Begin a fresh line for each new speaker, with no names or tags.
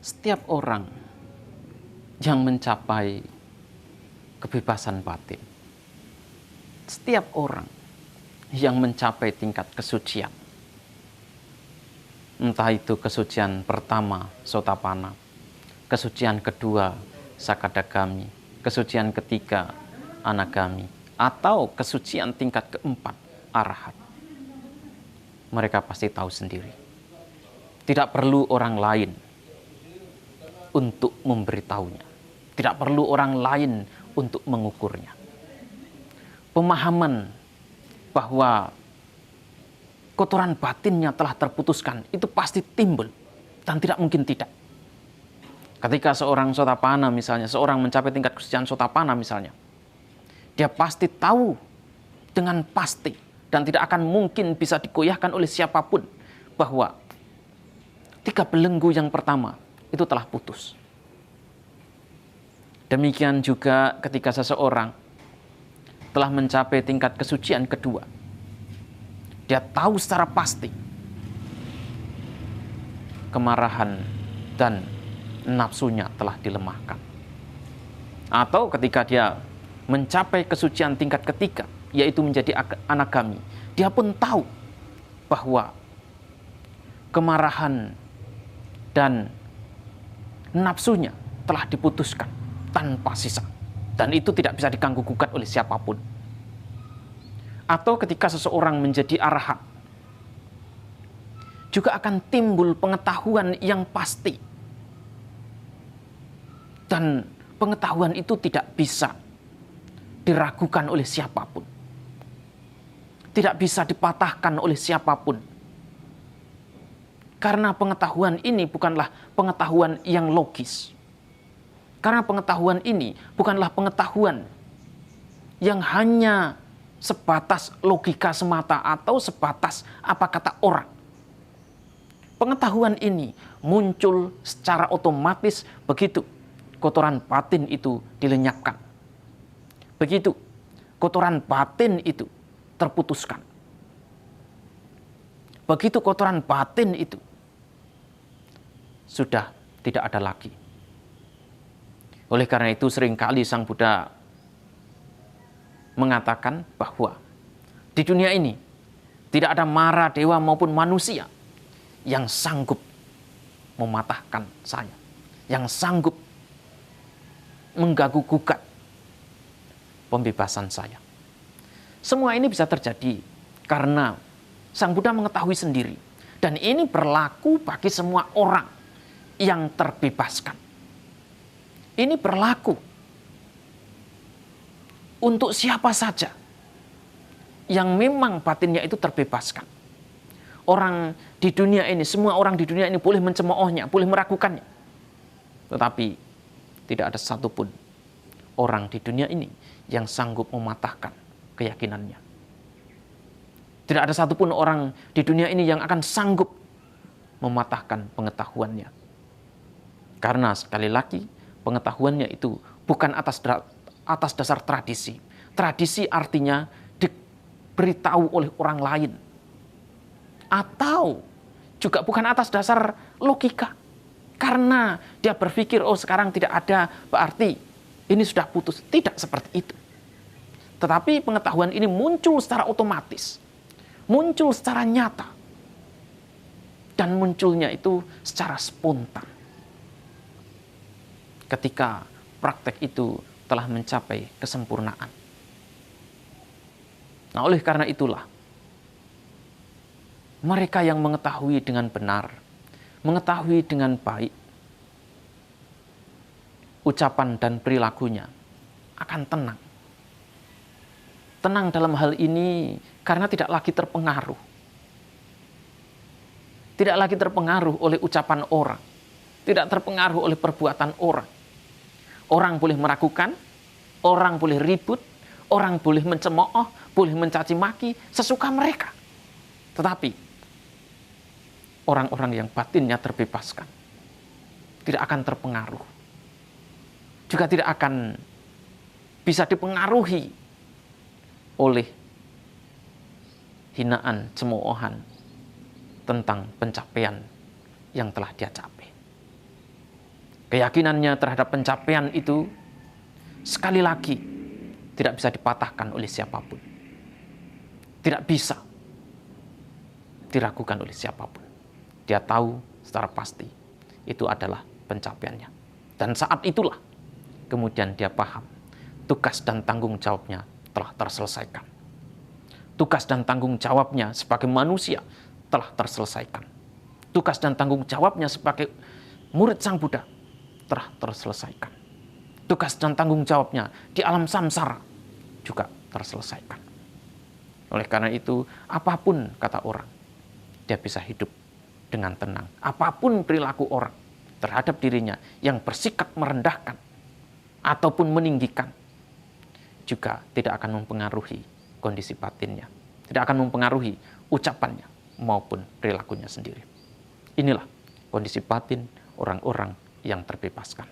Setiap orang yang mencapai kebebasan batin, setiap orang yang mencapai tingkat kesucian, entah itu kesucian pertama Sotapanna, kesucian kedua Sakadagami, kesucian ketiga Anagami, atau kesucian tingkat keempat Arahat, mereka pasti tahu sendiri. Tidak perlu orang lain untuk memberitahunya. Tidak perlu orang lain untuk mengukurnya. Pemahaman bahwa kotoran batinnya telah terputuskan itu pasti timbul dan tidak mungkin tidak. Ketika seorang Sotapanna misalnya, seorang mencapai tingkat kesucian Sotapanna misalnya, dia pasti tahu dengan pasti dan tidak akan mungkin bisa digoyahkan oleh siapapun bahwa 3 belenggu yang pertama itu telah putus. Demikian juga ketika seseorang telah mencapai tingkat kesucian kedua, dia tahu secara pasti kemarahan dan nafsunya telah dilemahkan. Atau ketika dia mencapai kesucian tingkat ketiga, yaitu menjadi Anagami, dia pun tahu bahwa kemarahan dan nafsunya telah diputuskan tanpa sisa. Dan itu tidak bisa diganggu-gugat oleh siapapun. Atau ketika seseorang menjadi arahat, juga akan timbul pengetahuan yang pasti. Dan pengetahuan itu tidak bisa diragukan oleh siapapun. Tidak bisa dipatahkan oleh siapapun. Karena pengetahuan ini bukanlah pengetahuan yang logis. Karena pengetahuan ini bukanlah pengetahuan yang hanya sebatas logika semata atau sebatas apa kata orang. Pengetahuan ini muncul secara otomatis begitu kotoran batin itu dilenyapkan. Begitu kotoran batin itu terputuskan. Begitu kotoran batin itu sudah tidak ada lagi. Oleh karena itu seringkali Sang Buddha mengatakan bahwa di dunia ini tidak ada mara dewa maupun manusia yang sanggup mematahkan saya, yang sanggup mengganggu-gugat pembebasan saya. Semua ini bisa terjadi karena Sang Buddha mengetahui sendiri. Dan ini berlaku bagi semua orang yang terbebaskan. Ini berlaku untuk siapa saja yang memang batinnya itu terbebaskan. Orang di dunia ini, semua orang di dunia ini boleh mencemoohnya, boleh meragukannya. Tetapi tidak ada satupun orang di dunia ini yang sanggup mematahkan keyakinannya. Tidak ada satupun orang di dunia ini yang akan sanggup mematahkan pengetahuannya. Karena sekali lagi, pengetahuannya itu bukan atas dasar tradisi. Tradisi artinya diberitahu oleh orang lain. Atau juga bukan atas dasar logika. Karena dia berpikir, oh sekarang tidak ada, berarti ini sudah putus. Tidak seperti itu. Tetapi pengetahuan ini muncul secara otomatis. Muncul secara nyata. Dan munculnya itu secara spontan. Ketika praktek itu telah mencapai kesempurnaan. Nah, oleh karena itulah, mereka yang mengetahui dengan benar, mengetahui dengan baik, ucapan dan perilakunya akan tenang. Tenang dalam hal ini karena tidak lagi terpengaruh. Tidak lagi terpengaruh oleh ucapan orang. Tidak terpengaruh oleh perbuatan orang. Orang boleh meragukan, orang boleh ribut, orang boleh mencemooh, boleh mencaci maki, sesuka mereka. Tetapi orang-orang yang batinnya terbebaskan tidak akan terpengaruh. Juga tidak akan bisa dipengaruhi oleh hinaan, cemoohan tentang pencapaian yang telah dia capai. Keyakinannya terhadap pencapaian itu sekali lagi tidak bisa dipatahkan oleh siapapun. Tidak bisa diragukan oleh siapapun. Dia tahu secara pasti itu adalah pencapaiannya. Dan saat itulah kemudian dia paham tugas dan tanggung jawabnya telah terselesaikan. Tugas dan tanggung jawabnya sebagai manusia telah terselesaikan. Tugas dan tanggung jawabnya sebagai murid Sang Buddha telah terselesaikan. Tugas dan tanggung jawabnya di alam samsara juga terselesaikan. Oleh karena itu, apapun kata orang, dia bisa hidup dengan tenang. Apapun perilaku orang terhadap dirinya yang bersikap merendahkan ataupun meninggikan, juga tidak akan mempengaruhi kondisi batinnya. Tidak akan mempengaruhi ucapannya maupun perilakunya sendiri. Inilah kondisi batin orang-orang yang terbebaskan.